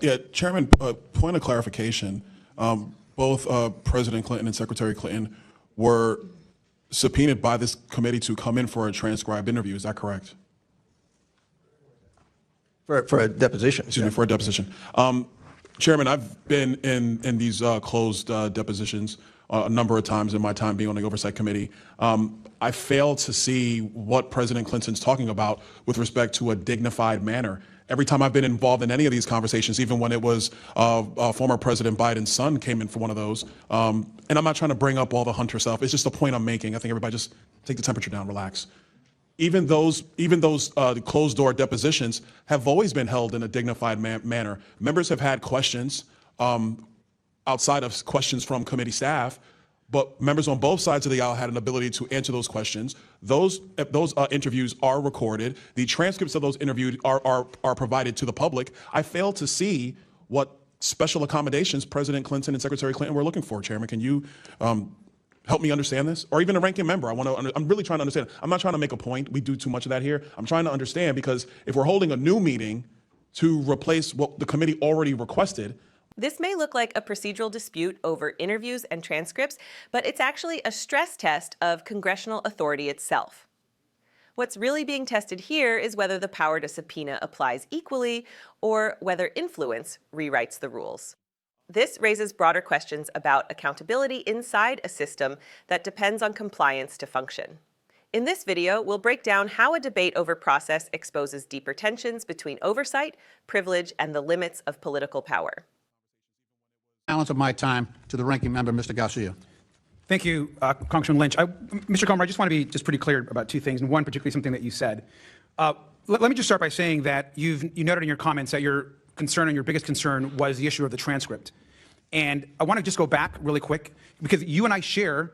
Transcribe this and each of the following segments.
Yeah, Chairman, point of clarification. Both President Clinton and Secretary Clinton were subpoenaed by this committee to come in for a transcribed interview. Is that correct? For a deposition. Excuse me, for a deposition. Chairman, I've been in these closed depositions a number of times in my time being on the Oversight Committee. I failed to see what President Clinton's talking about with respect to a dignified manner. Every time I've been involved in any of these conversations, even when it was former President Biden's son came in for one of those, and I'm not trying to bring up all the Hunter stuff, it's just a point I'm making. I think everybody just take the temperature down, relax. Even those closed-door depositions have always been held in a dignified manner. Members have had questions outside of questions from committee staff, but members on both sides of the aisle had an ability to answer those questions. Those interviews are recorded. The transcripts of those interviews are provided to the public. I fail to see what special accommodations President Clinton and Secretary Clinton were looking for. Chairman, can you help me understand this? Or even a ranking member. I'm really trying to understand. I'm not trying to make a point. We do too much of that here. I'm trying to understand, because if we're holding a new meeting to replace what the committee already requested. This may look like a procedural dispute over interviews and transcripts, but it's actually a stress test of congressional authority itself. What's really being tested here is whether the power to subpoena applies equally, or whether influence rewrites the rules. This raises broader questions about accountability inside a system that depends on compliance to function. In this video, we'll break down how a debate over process exposes deeper tensions between oversight, privilege, and the limits of political power. Balance of my time to the ranking member, Mr. Garcia. Thank you, Congressman Lynch. Mr. Comer, I just want to be pretty clear about two things, and one particularly something that you said. Let me just start by saying that you noted in your comments that your concern and your biggest concern was the issue of the transcript. And I want to just go back really quick, because you and I share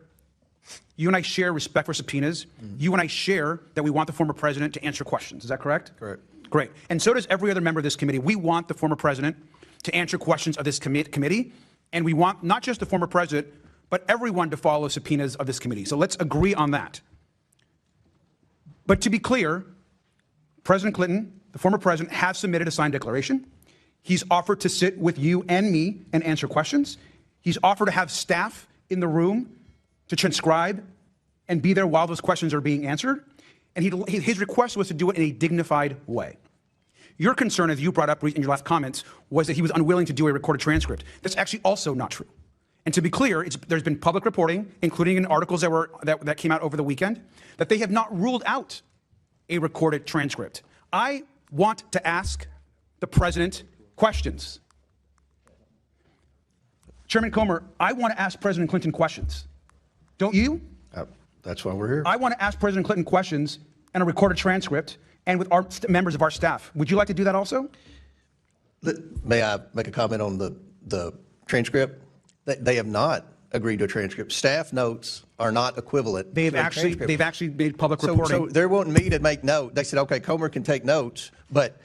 respect for subpoenas. You and I share that we want the former president to answer questions. Is that correct? Correct. Great. And so does every other member of this committee. We want the former president to answer questions of this committee, and we want not just the former president, but everyone to follow subpoenas of this committee. So let's agree on that. But to be clear, President Clinton, the former president, has submitted a signed declaration. He's offered to sit with you and me and answer questions. He's offered to have staff in the room to transcribe and be there while those questions are being answered. And his request was to do it in a dignified way. Your concern, as you brought up in your last comments, was that he was unwilling to do a recorded transcript. That's actually also not true. And to be clear, there's been public reporting, including in articles that came out over the weekend, that they have not ruled out a recorded transcript. I want to ask the president questions. Chairman Comer, I want to ask President Clinton questions. Don't you? That's why we're here. I want to ask President Clinton questions and a recorded transcript, and with our members of our staff. Would you like to do that also? May I make a comment on the transcript? They have not agreed to a transcript. Staff notes are not equivalent. They've actually made public reporting. So they're wanting me to make note. They said, okay, Comer can take notes, but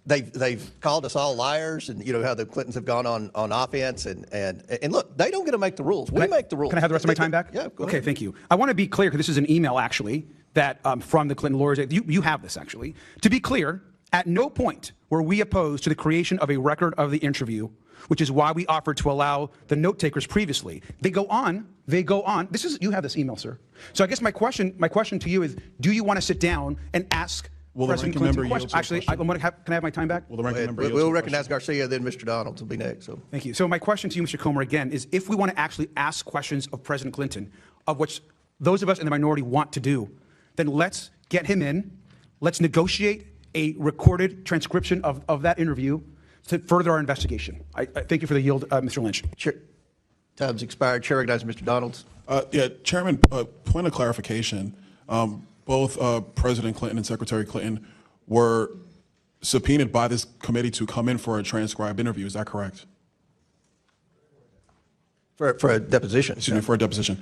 they've called us all liars, and you know how the Clintons have gone on offense, and look, they don't get to make the rules. We make the rules. Can I have the rest of my time back? Yeah, go okay, ahead. Thank you. I want to be clear, because this is an email actually that from the Clinton lawyers. You have this actually. To be clear, at no point were we opposed to the creation of a record of the interview, which is why we offered to allow the note takers previously. They go on. You have this email, sir. So I guess my question to you is, do you want to sit down and ask President Clinton questions? Actually, can I have my time back? We'll recognize Garcia, then Mr. Donalds will be next. So. Thank you. So my question to you, Mr. Comer, again, is if we want to actually ask questions of President Clinton, of which those of us in the minority want to do, then let's get him in. Let's negotiate a recorded transcription of that interview to further our investigation. I thank you for the yield, Mr. Lynch. Time's expired. Chair recognizes Mr. Donalds. Yeah, Chairman, point of clarification. Both President Clinton and Secretary Clinton were subpoenaed by this committee to come in for a transcribed interview. Is that correct? For a deposition. Excuse me, for a deposition.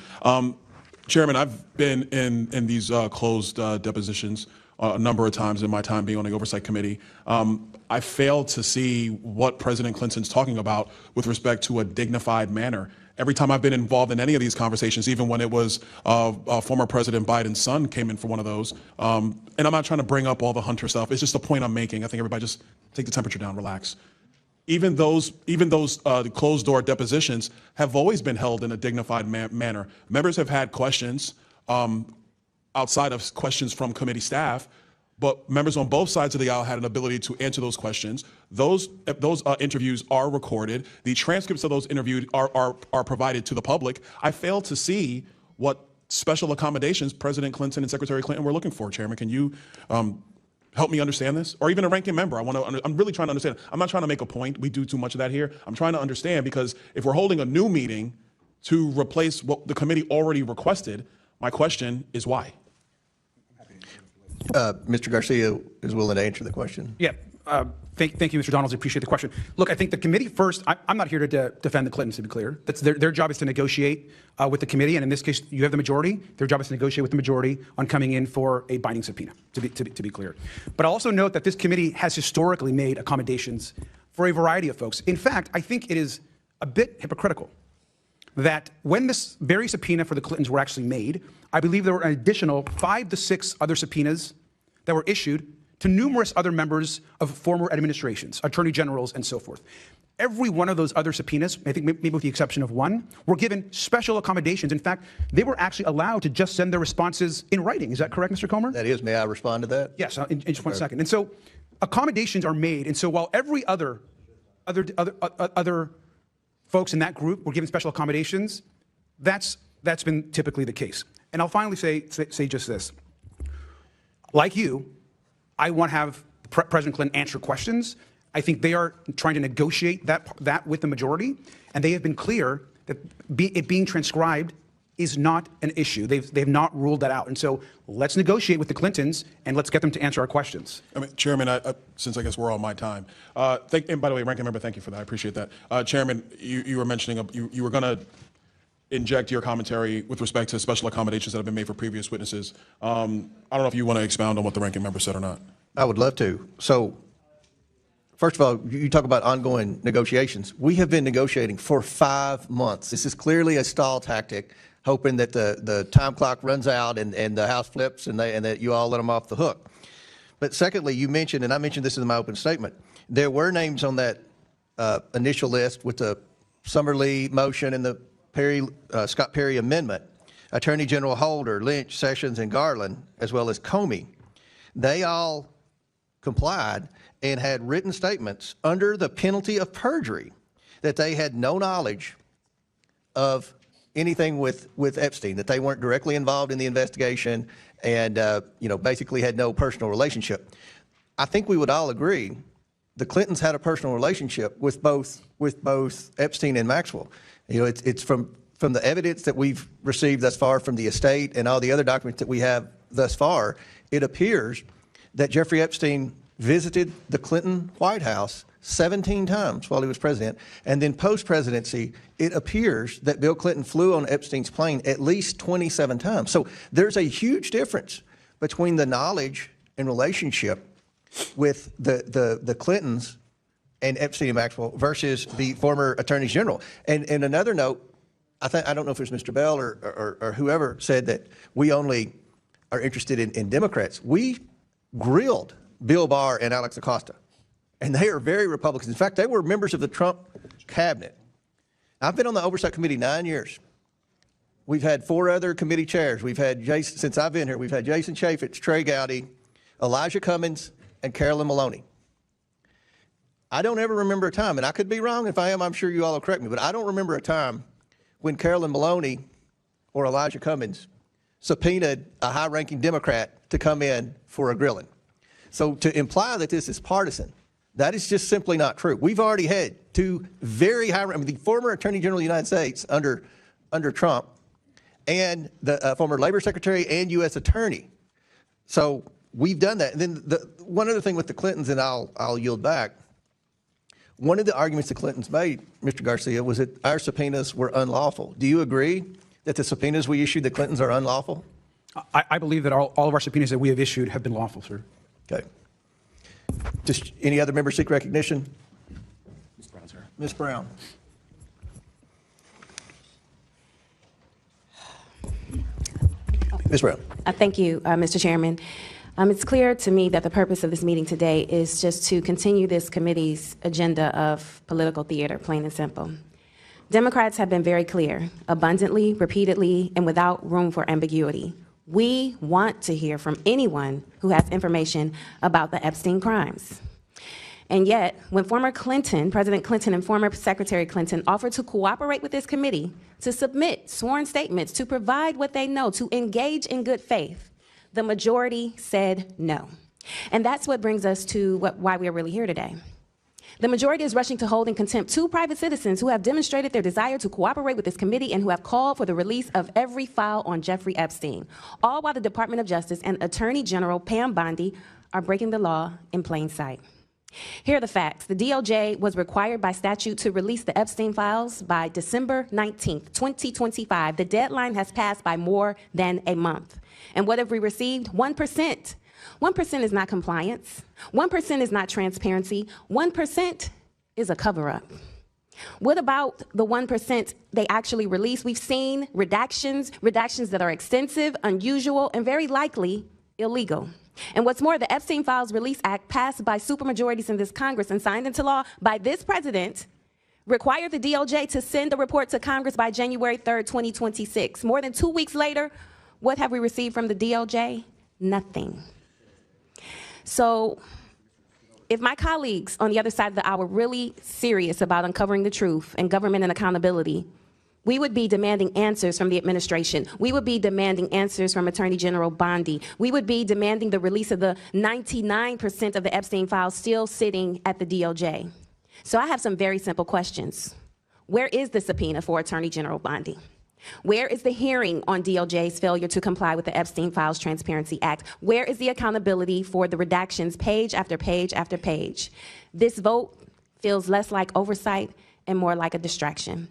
Chairman, I've been in these closed depositions a number of times in my time being on the Oversight Committee. I failed to see what President Clinton's talking about with respect to a dignified manner. Every time I've been involved in any of these conversations, even when it was former President Biden's son came in for one of those, and I'm not trying to bring up all the Hunter stuff, it's just a point I'm making. I think everybody just take the temperature down, relax. even those closed door depositions have always been held in a dignified manner. Members have had questions outside of questions from committee staff, but members on both sides of the aisle had an ability to answer those questions. Those interviews are recorded. The transcripts of those interviews are provided to the public. I fail to see what special accommodations President Clinton and Secretary Clinton were looking for. Chairman, can you help me understand this? Or even a ranking member. I'm really trying to understand. I'm not trying to make a point. We do too much of that here. I'm trying to understand, because if we're holding a new meeting to replace what the committee already requested, my question is why? Mr. Garcia is willing to answer the question. Yeah. Thank you, Mr. Donalds. I appreciate the question. Look, I think the committee first, I'm not here to defend the Clintons, to be clear. That's their job is to negotiate with the committee. And in this case, you have the majority. Their job is to negotiate with the majority on coming in for a binding subpoena, to be clear. But I'll also note that this committee has historically made accommodations for a variety of folks. In fact, I think it is a bit hypocritical that when this very subpoena for the Clintons were actually made, I believe there were an additional 5 to 6 other subpoenas that were issued to numerous other members of former administrations, attorney generals, and so forth. Every one of those other subpoenas, I think maybe with the exception of one, were given special accommodations. In fact, they were actually allowed to just send their responses in writing. Is that correct, Mr. Comer? That is. May I respond to that? Yes, in just 1 second. And so accommodations are made. And so while every other folks in that group were given special accommodations, that's been typically the case. And I'll finally say just this. Like you, I want to have President Clinton answer questions. I think they are trying to negotiate that with the majority, and they have been clear that it being transcribed is not an issue. They've not ruled that out. And so let's negotiate with the Clintons, and let's get them to answer our questions. I mean, Chairman, since I guess we're on my time, and by the way, ranking member, thank you for that. I appreciate that. Chairman, you were mentioning you were going to inject your commentary with respect to special accommodations that have been made for previous witnesses. I don't know if you want to expound on what the ranking member said or not. I would love to. So, first of all, you talk about ongoing negotiations. We have been negotiating for 5 months. This is clearly a stall tactic, hoping that the time clock runs out and the House flips and that you all let them off the hook. But secondly, you mentioned, and I mentioned this in my open statement, there were names on that initial list with the Summerlee motion and the Scott Perry amendment, Attorney General Holder, Lynch, Sessions, and Garland, as well as Comey. They all complied and had written statements under the penalty of perjury that they had no knowledge of anything with Epstein, that they weren't directly involved in the investigation and basically had no personal relationship. I think we would all agree the Clintons had a personal relationship with both Epstein and Maxwell. It's from the evidence that we've received thus far from the estate and all the other documents that we have thus far, it appears that Jeffrey Epstein visited the Clinton White House 17 times while he was president. And then post-presidency, it appears that Bill Clinton flew on Epstein's plane at least 27 times. So there's a huge difference between the knowledge and relationship with the Clintons and Epstein and Maxwell versus the former attorneys general. And another note, I don't know if it was Mr. Bell or whoever said that we only are interested in Democrats. We grilled Bill Barr and Alex Acosta, and they are very Republicans. In fact, they were members of the Trump cabinet. I've been on the Oversight Committee 9 years. We've had 4 other committee chairs. We've had Jason, since I've been here, we've had Jason Chaffetz, Trey Gowdy, Elijah Cummings, and Carolyn Maloney. I don't ever remember a time, and I could be wrong. If I am, I'm sure you all will correct me, but I don't remember a time when Carolyn Maloney or Elijah Cummings subpoenaed a high-ranking Democrat to come in for a grilling. So to imply that this is partisan, that is just simply not true. We've already had 2 very high, the former Attorney General of the United States under Trump and the former Labor Secretary and U.S. Attorney. So we've done that. And then one other thing with the Clintons, and I'll yield back. One of the arguments the Clintons made, Mr. Garcia, was that our subpoenas were unlawful. Do you agree that the subpoenas we issued the Clintons are unlawful? I believe that all of our subpoenas that we have issued have been lawful, sir. Okay. Just any other members seek recognition? Ms. Brown, sir. Ms. Brown. Ms. Brown. Thank you, Mr. Chairman. It's clear to me that the purpose of this meeting today is just to continue this committee's agenda of political theater, plain and simple. Democrats have been very clear, abundantly, repeatedly, and without room for ambiguity. We want to hear from anyone who has information about the Epstein crimes. And yet, when former President Clinton and former Secretary Clinton offered to cooperate with this committee, to submit sworn statements, to provide what they know, to engage in good faith, the majority said no. And that's what brings us to why we are really here today. The majority is rushing to hold in contempt two private citizens who have demonstrated their desire to cooperate with this committee and who have called for the release of every file on Jeffrey Epstein, all while the Department of Justice and Attorney General Pam Bondi are breaking the law in plain sight. Here are the facts. The DOJ was required by statute to release the Epstein files by December 19th, 2025. The deadline has passed by more than a month. And what have we received? 1%. 1% is not compliance. 1% is not transparency. 1% is a cover-up. What about the 1% they actually release? We've seen redactions that are extensive, unusual, and very likely illegal. And what's more, the Epstein Files Release Act, passed by supermajorities in this Congress and signed into law by this president, required the DOJ to send a report to Congress by January 3rd, 2026. More than 2 weeks later, what have we received from the DOJ? Nothing. So if my colleagues on the other side of the aisle were really serious about uncovering the truth and government and accountability, we would be demanding answers from the administration. We would be demanding answers from Attorney General Bondi. We would be demanding the release of the 99% of the Epstein files still sitting at the DOJ. So I have some very simple questions. Where is the subpoena for Attorney General Bondi? Where is the hearing on DOJ's failure to comply with the Epstein Files Transparency Act? Where is the accountability for the redactions page after page after page? This vote feels less like oversight and more like a distraction.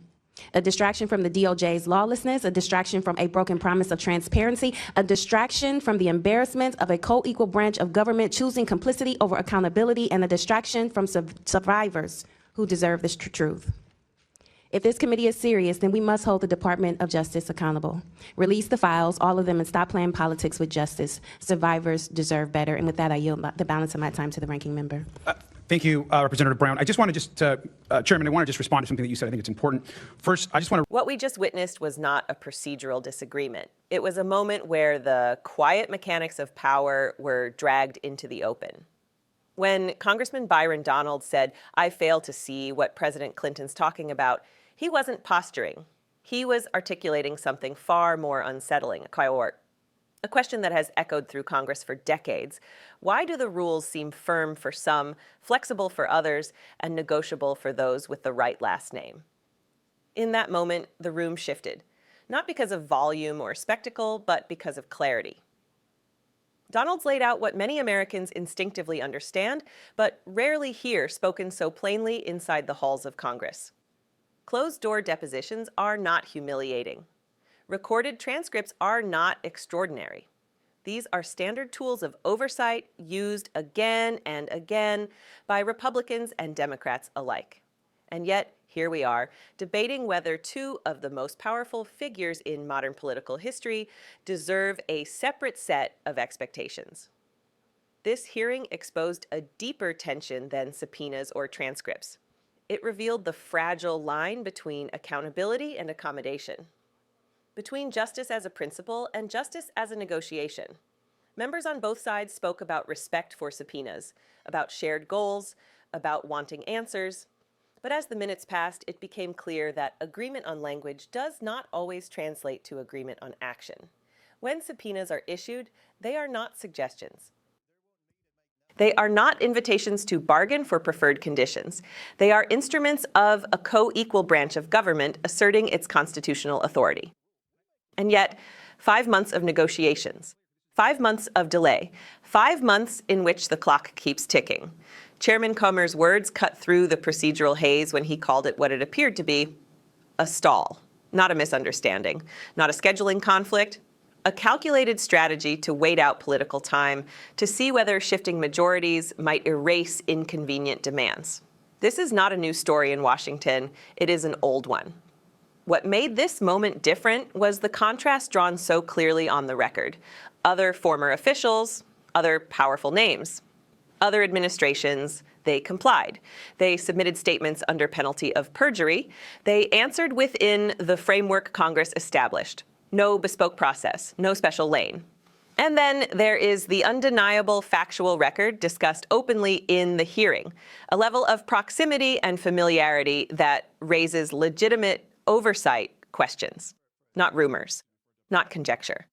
A distraction from the DOJ's lawlessness, a distraction from a broken promise of transparency, a distraction from the embarrassment of a co-equal branch of government choosing complicity over accountability, and a distraction from survivors who deserve this truth. If this committee is serious, then we must hold the Department of Justice accountable. Release the files, all of them, and stop playing politics with justice. Survivors deserve better. And with that, I yield the balance of my time to the ranking member. Thank you, Representative Brown. I just want to Chairman, I want to just respond to something that you said. I think it's important. First, I just want to... What we just witnessed was not a procedural disagreement. It was a moment where the quiet mechanics of power were dragged into the open. When Congressman Byron Donalds said, "I fail to see what President Clinton's talking about," he wasn't posturing. He was articulating something far more unsettling, a question that has echoed through Congress for decades. Why do the rules seem firm for some, flexible for others, and negotiable for those with the right last name? In that moment, the room shifted, not because of volume or spectacle, but because of clarity. Donalds laid out what many Americans instinctively understand, but rarely hear spoken so plainly inside the halls of Congress. Closed-door depositions are not humiliating. Recorded transcripts are not extraordinary. These are standard tools of oversight used again and again by Republicans and Democrats alike. And yet, here we are, debating whether two of the most powerful figures in modern political history deserve a separate set of expectations. This hearing exposed a deeper tension than subpoenas or transcripts. It revealed the fragile line between accountability and accommodation, between justice as a principle and justice as a negotiation. Members on both sides spoke about respect for subpoenas, about shared goals, about wanting answers. But as the minutes passed, it became clear that agreement on language does not always translate to agreement on action. When subpoenas are issued, they are not suggestions. They are not invitations to bargain for preferred conditions. They are instruments of a co-equal branch of government asserting its constitutional authority. And yet, 5 months of negotiations, 5 months of delay, 5 months in which the clock keeps ticking. Chairman Comer's words cut through the procedural haze when he called it what it appeared to be a stall, not a misunderstanding, not a scheduling conflict, a calculated strategy to wait out political time, to see whether shifting majorities might erase inconvenient demands. This is not a new story in Washington. It is an old one. What made this moment different was the contrast drawn so clearly on the record. Other former officials, other powerful names. Other administrations, they complied. They submitted statements under penalty of perjury. They answered within the framework Congress established. No bespoke process, no special lane. And then there is the undeniable factual record discussed openly in the hearing, a level of proximity and familiarity that raises legitimate oversight questions, not rumors, not conjecture.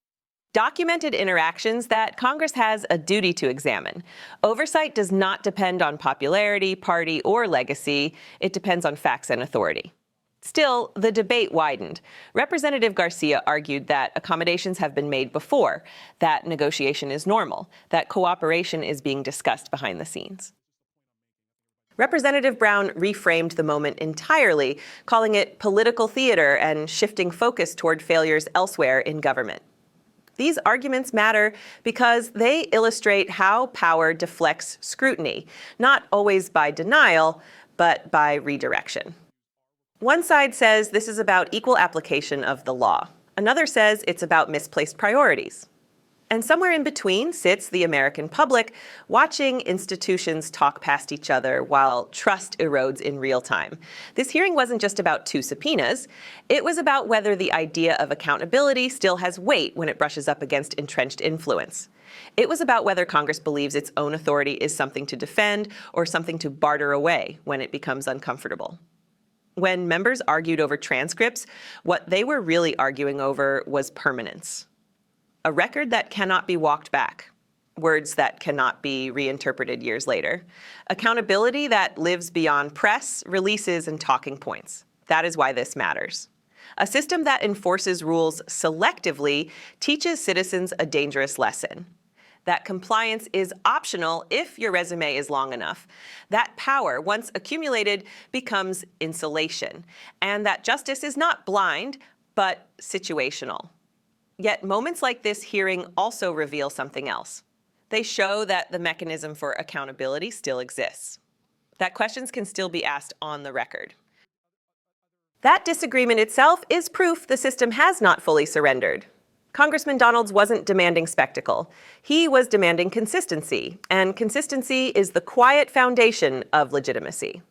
Documented interactions that Congress has a duty to examine. Oversight does not depend on popularity, party, or legacy. It depends on facts and authority. Still, the debate widened. Representative Garcia argued that accommodations have been made before, that negotiation is normal, that cooperation is being discussed behind the scenes. Representative Brown reframed the moment entirely, calling it political theater and shifting focus toward failures elsewhere in government. These arguments matter because they illustrate how power deflects scrutiny, not always by denial, but by redirection. One side says this is about equal application of the law. Another says it's about misplaced priorities. And somewhere in between sits the American public, watching institutions talk past each other while trust erodes in real time. This hearing wasn't just about 2 subpoenas. It was about whether the idea of accountability still has weight when it brushes up against entrenched influence. It was about whether Congress believes its own authority is something to defend or something to barter away when it becomes uncomfortable. When members argued over transcripts, what they were really arguing over was permanence. A record that cannot be walked back. Words that cannot be reinterpreted years later. Accountability that lives beyond press, releases, and talking points. That is why this matters. A system that enforces rules selectively teaches citizens a dangerous lesson. That compliance is optional if your resume is long enough. That power, once accumulated, becomes insulation. And that justice is not blind, but situational. Yet moments like this hearing also reveal something else. They show that the mechanism for accountability still exists, that questions can still be asked on the record. That disagreement itself is proof the system has not fully surrendered. Congressman Donalds wasn't demanding spectacle. He was demanding consistency, and consistency is the quiet foundation of legitimacy.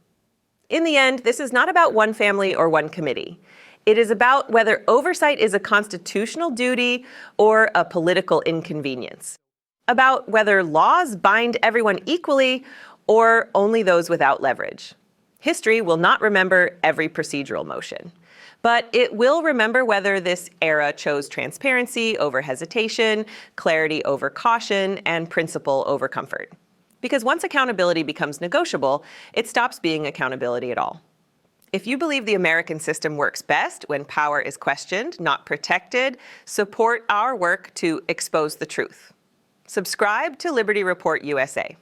In the end, this is not about one family or one committee. It is about whether oversight is a constitutional duty or a political inconvenience. About whether laws bind everyone equally or only those without leverage. History will not remember every procedural motion, but it will remember whether this era chose transparency over hesitation, clarity over caution, and principle over comfort. Because once accountability becomes negotiable, it stops being accountability at all. If you believe the American system works best when power is questioned, not protected, support our work to expose the truth. Subscribe to Liberty Report USA.